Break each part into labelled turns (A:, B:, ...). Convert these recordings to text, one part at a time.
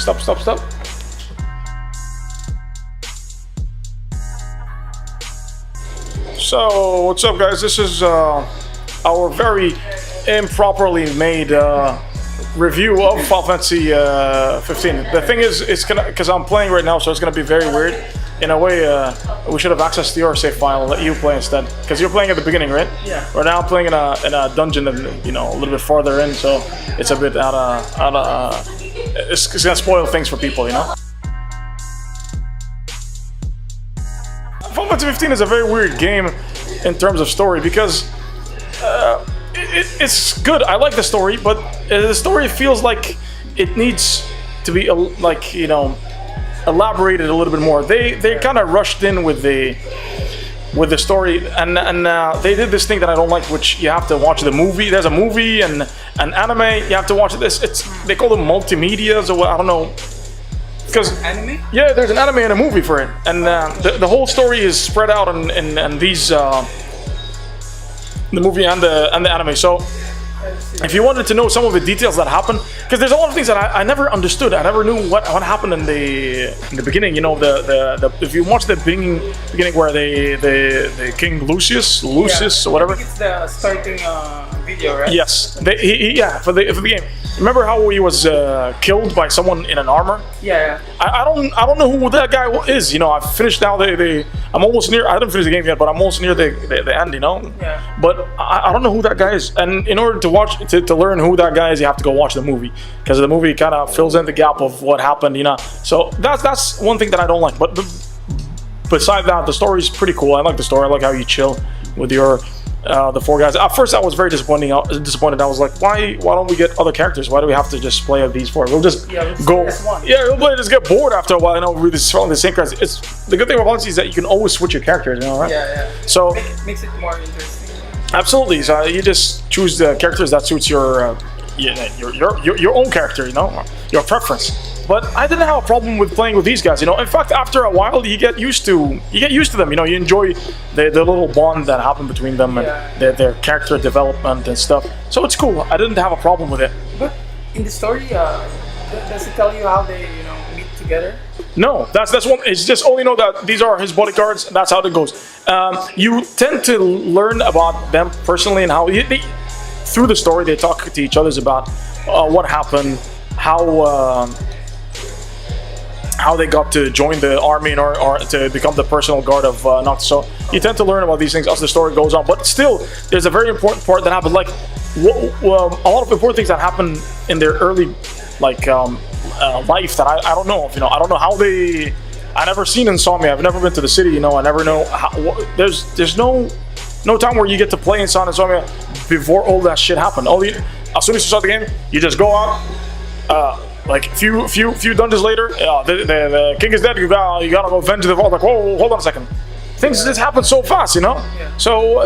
A: Stop. So, what's up, guys? This is our very improperly made review of Final Fantasy 15. The thing is, it's gonna, because I'm playing right now, so it's gonna be very weird. In a way, we should have accessed your save file and let you play instead, because you're playing at the beginning, right?
B: Yeah.
A: Right now, I'm playing in a dungeon, and a little bit farther in, so it's a bit out of. It's gonna spoil things for people, Final Fantasy 15 is a very weird game in terms of story, because it's good. I like the story, but the story feels like it needs to be elaborated a little bit more. They kind of rushed in with the story, and they did this thing that I don't like, which you have to watch the movie. There's a movie and an anime. You have to watch this. They call them multimedias, or what, I don't know. Because
B: anime?
A: Yeah, there's an anime and a movie for it, and the whole story is spread out in these the movie and the anime. So if you wanted to know some of the details that happen, because there's a lot of things that I never understood. I never knew what happened in the beginning. The if you watch the beginning where the King Lucius or whatever.
B: I think it's the starting video, right?
A: Yes, for the game. Remember how he was killed by someone in an armor?
B: Yeah.
A: I don't know who that guy is. I've finished now. I'm almost near. I didn't finish the game yet, but I'm almost near the end.
B: Yeah.
A: But I don't know who that guy is. And in order to learn who that guy is, you have to go watch the movie, because the movie kind of fills in the gap of what happened. So that's one thing that I don't like. But besides that, the story is pretty cool. I like the story. I like how you chill with your. The four guys. At first, I was very disappointed. I was like, why don't we get other characters? Why do we have to just play these four? We'll just go. We'll just get bored after a while. We're just following the same characters. It's the good thing about Fantasy is that you can always switch your characters. Right?
B: Yeah.
A: So
B: makes it more interesting.
A: Absolutely. So you just choose the characters that suits your own character. Your preference. But I didn't have a problem with playing with these guys. In fact, after a while, you get used to them. You enjoy the little bond that happened between them and their character development and stuff. So it's cool. I didn't have a problem with it.
B: But in the story, does it tell you how they meet together?
A: No, that's one. It's just only know that these are his bodyguards. And that's how it goes. You tend to learn about them personally and how through the story they talk to each other about what happened, how they got to join the army or to become the personal guard of Noctis. So you tend to learn about these things as the story goes on. But still, there's a very important part that happened. Like a lot of important things that happen in their early life that I don't know of. I don't know how they. I never seen Insomnia. I've never been to the city. I never know how. There's no time where you get to play Insomnia before all that shit happened. As soon as you start the game, you just go out. Like few dungeons later, the king is dead. You gotta go avenge the vault. Like, whoa, hold on a second. Things just happen so fast,
B: Yeah.
A: So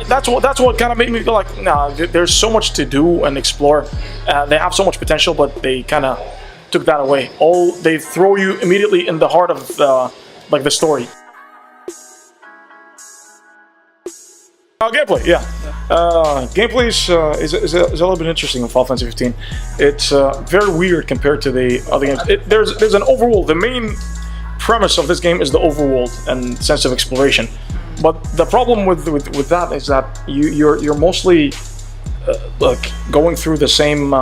A: that's what kind of made me feel like, nah. There's so much to do and explore. They have so much potential, but they kind of took that away. They throw you immediately in the heart of the story. Gameplay, yeah. Gameplay is a little bit interesting in Final Fantasy 15. It's very weird compared to the other games. There's an overworld. The main premise of this game is the overworld and sense of exploration. But the problem with that is that you're mostly going through the same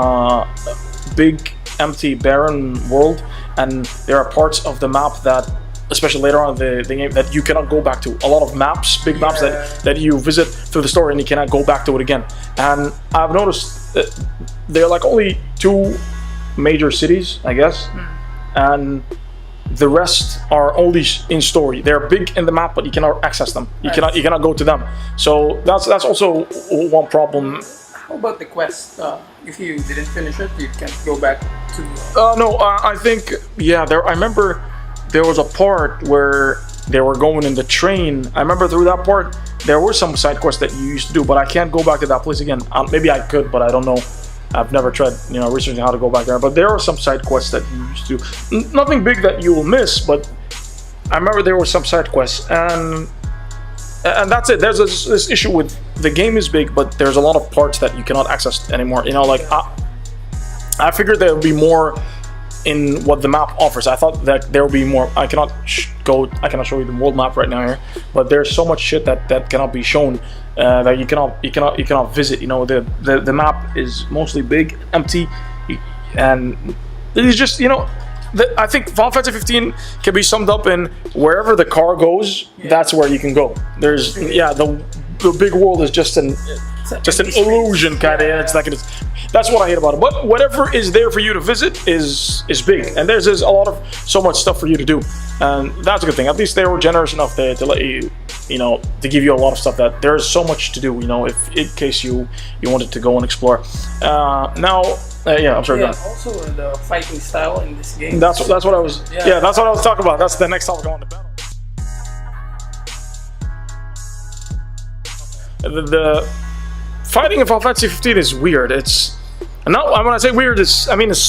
A: big, empty, barren world, and there are parts of the map that, especially later on in the game, that you cannot go back to. A lot of maps, big maps that you visit through the story and you cannot go back to it again. And I've noticed that there are only 2 major cities, I guess, and the rest are only in story. They're big in the map, but you cannot access them. You cannot go to them. So that's also one problem.
B: How about the quest? If you didn't finish it, you can't go back to.
A: No, I think I remember. There was a part where they were going in the train. I remember through that part, there were some side quests that you used to do, but I can't go back to that place again. Maybe I could, but I don't know. I've never tried, researching how to go back there. But there are some side quests that you used to do. Nothing big that you will miss, but I remember there were some side quests, and that's it. There's this issue with the game is big, but there's a lot of parts that you cannot access anymore. I figured there would be more in what the map offers. I thought that there would be more. I cannot show you the world map right now here, but there's so much shit that cannot be shown, that you cannot visit. You know, the map is mostly big, empty, and it is just, you know. I think Final Fantasy 15 can be summed up in wherever the car goes, that's where you can go. There's the big world is just an illusion kind of. It's like that's what I hate about it. But whatever is there for you to visit is big, and there's so much stuff for you to do, and that's a good thing. At least they were generous enough to let you, you know, to give you a lot of stuff that there's so much to do. You know, if in case you wanted to go and explore. Now. I'm sorry.
B: Yeah, also the fighting style in this game.
A: That's what I was. Yeah, that's what I was talking about. That's the next topic I want to battle. The fighting in Final Fantasy 15 is weird. It's not. When I say weird, it's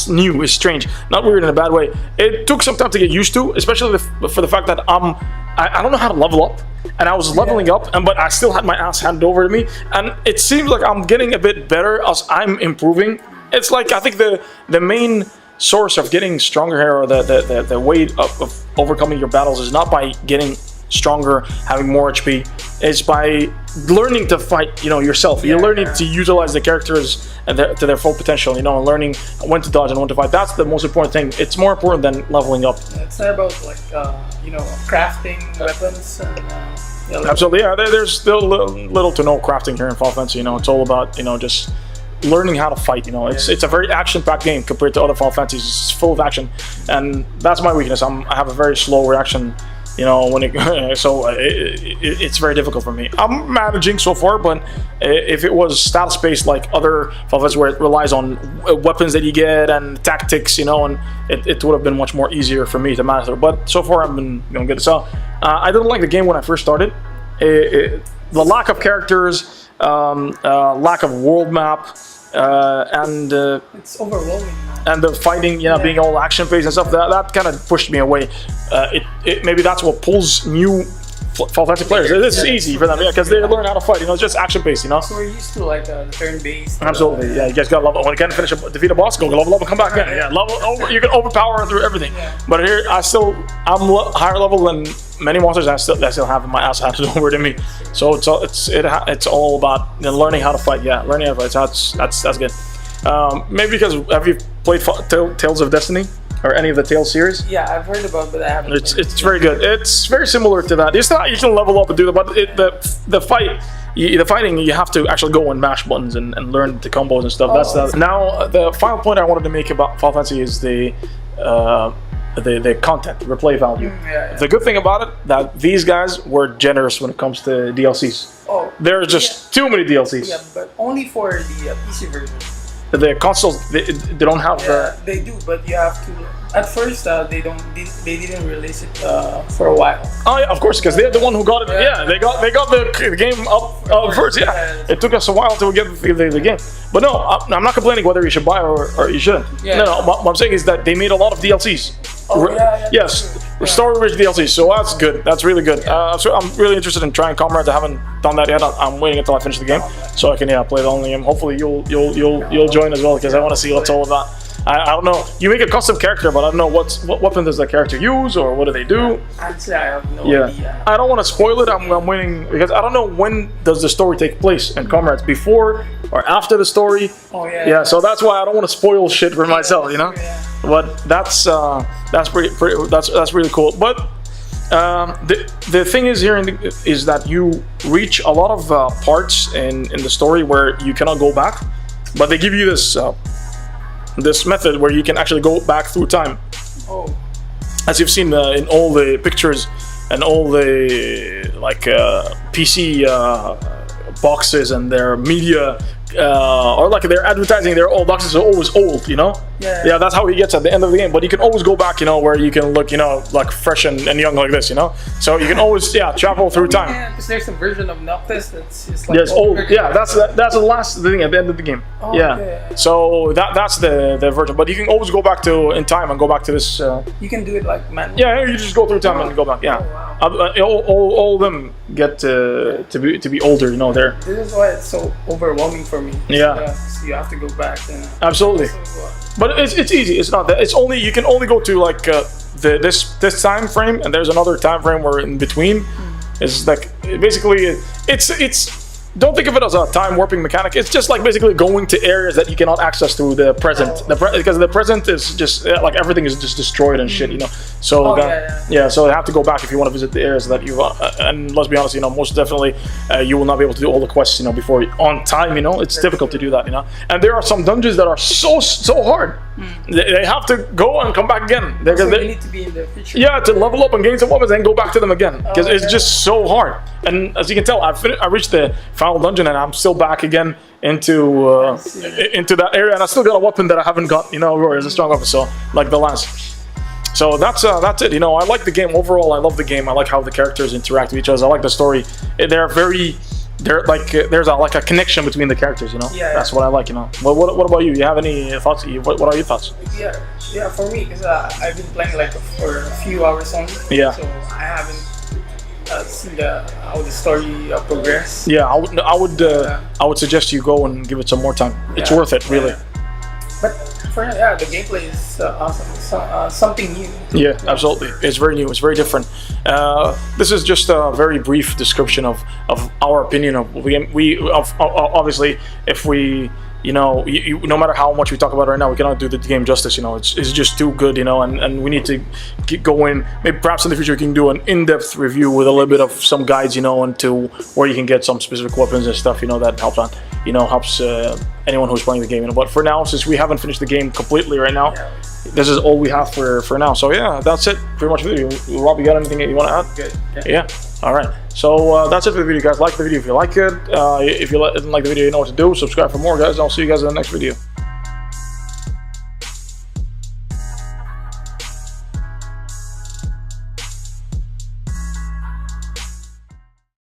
A: new. It's strange. Not weird in a bad way. It took some time to get used to, especially for the fact that I don't know how to level up. And I was leveling up, but I still had my ass handed over to me. And it seems like I'm getting a bit better as I'm improving. It's like, I think the main source of getting stronger here, or the way of overcoming your battles, is not by getting stronger, having more HP. It's by learning to fight, you know, yourself. You're learning to utilize the characters to their full potential, you know, and learning when to dodge and when to fight. That's the most important thing. It's more important than leveling up.
B: It's not about crafting weapons and
A: absolutely, yeah. There's still little to no crafting here in Final Fantasy. You know, it's all about, you know, just learning how to fight. You know, it's a very action-packed game compared to other Final Fantasies. It's full of action, and that's my weakness. I have a very slow reaction. You know, it's very difficult for me. I'm managing so far, but if it was status-based like other Final Fantasies where it relies on weapons that you get and tactics, you know, and it would have been much more easier for me to master. But so far, I've been good. So I didn't like the game when I first started. The lack of characters, lack of world map, and
B: it's overwhelming.
A: And the fighting, being all action-based and stuff, that kind of pushed me away. Maybe that's what pulls new Final Fantasy players. It's easy for them, because they learn how to fight. It's just action-based,
B: So we're used to like the turn-based.
A: Absolutely, you guys gotta level. When you can defeat a boss, go level up and come back in. Level over. You can overpower through everything. Yeah. But here, I'm higher level than many monsters. I still have my ass handed over to me. So it's all about learning how to fight. Yeah, learning how to fight. That's good. Maybe because have you played Tales of Destiny or any of the Tales series?
B: Yeah, I've heard about it, but I haven't.
A: It's very good. It's very similar to that. It's not you can level up and do that, but the fighting you have to actually go and mash buttons and learn the combos and stuff. Now the final point I wanted to make about Final Fantasy is the content, replay value. The good thing about it that these guys were generous when it comes to DLCs. There's just too many DLCs.
B: Yeah, but only for the PC version.
A: The consoles, they don't have.
B: They do, but you have to. At first, they didn't release it for a while.
A: Oh yeah, of course, because they're the one who got it. Yeah, they got the game up first. Yeah, it took us a while to get the game. But no, I'm not complaining whether you should buy or you shouldn't. Yeah. No. What I'm saying is that they made a lot of DLCs. Yes, story-rich DLCs. So that's good. That's really good. So I'm really interested in trying Comrades. I haven't done that yet. I'm waiting until I finish the game so I can play the only game. Hopefully you'll join as well, because I want to see what's all about. I don't know. You make a custom character, but I don't know what weapon does that character use or what do they do.
B: Actually, I have no idea.
A: I don't want to spoil it. I'm waiting because I don't know when does the story take place in Comrades, before or after the story. Yeah. So that's why I don't want to spoil shit for myself, But that's really cool. But the thing is here is that you reach a lot of parts in the story where you cannot go back, but they give you this method where you can actually go back through time. As you've seen in all the pictures and all the PC boxes and their media or like their advertising, their old boxes are always old, Yeah, that's how he gets at the end of the game. But you can always go back, where you can look, like fresh and young like this, So you can always, travel through time.
B: Yeah, because there's a version of Noctis that's just
A: like old. Yeah, that's the last thing at the end of the game. Okay. So that's the version. But you can always go back in time and go back to this.
B: You can do it like manually.
A: Yeah, you just go through time and go back. Yeah. All of them get to be older, There.
B: This is why it's so overwhelming for for me.
A: Yeah.
B: So you have to go back. And,
A: Absolutely. But it's easy. It's not that. It's only you can only go to like this time frame, and there's another time frame where in between is like basically it's. Don't think of it as a time warping mechanic. It's just like basically going to areas that you cannot access through the present. Because the present is just like everything is just destroyed and shit, you know. So so you have to go back if you want to visit the areas that you. And let's be honest, you know, most definitely you will not be able to do all the quests, you know, before on time. You know, it's difficult to do that, you know. And there are some dungeons that are so hard. They have to go and come back again.
B: So you need to be in the future.
A: Yeah, to level up and gain some weapons and go back to them again because it's just so hard. And as you can tell, I reached the final dungeon and I'm still back again into that area, and I still got a weapon that I haven't got. You know, Rory is a strong weapon, so like the lance. So that's it. You know, I like the game overall. I love the game. I like how the characters interact with each other. I like the story. There's a connection between the characters, you know. That's what I like, you know. Well, what about you? You have any thoughts? What are your thoughts?
B: Yeah. For me, because I've been playing like for a few hours only.
A: Yeah.
B: So I haven't seen how the story progress.
A: Yeah, I would suggest you go and give it some more time. It's worth it, really.
B: But for now, the gameplay is awesome. Something new.
A: Yeah, absolutely. It's very new. It's very different. This is just a very brief description of our opinion of the game. Obviously, if we, you know, no matter how much we talk about it right now, we cannot do the game justice. You know, it's just too good. You know, and we need to keep going. Maybe perhaps in the future we can do an in-depth review with a little bit of some guides. You know, into where you can get some specific weapons and stuff. You know, that helps anyone who's playing the game. You know, but for now, since we haven't finished the game completely right now, this is all we have for now. So yeah, that's it. Pretty much for the video. Rob, you got anything that you want to add?
B: Good.
A: Yeah. All right. So that's it for the video, guys. Like the video if you like it. If you didn't like the video, you know what to do. Subscribe for more, guys. I'll see you guys in the next video.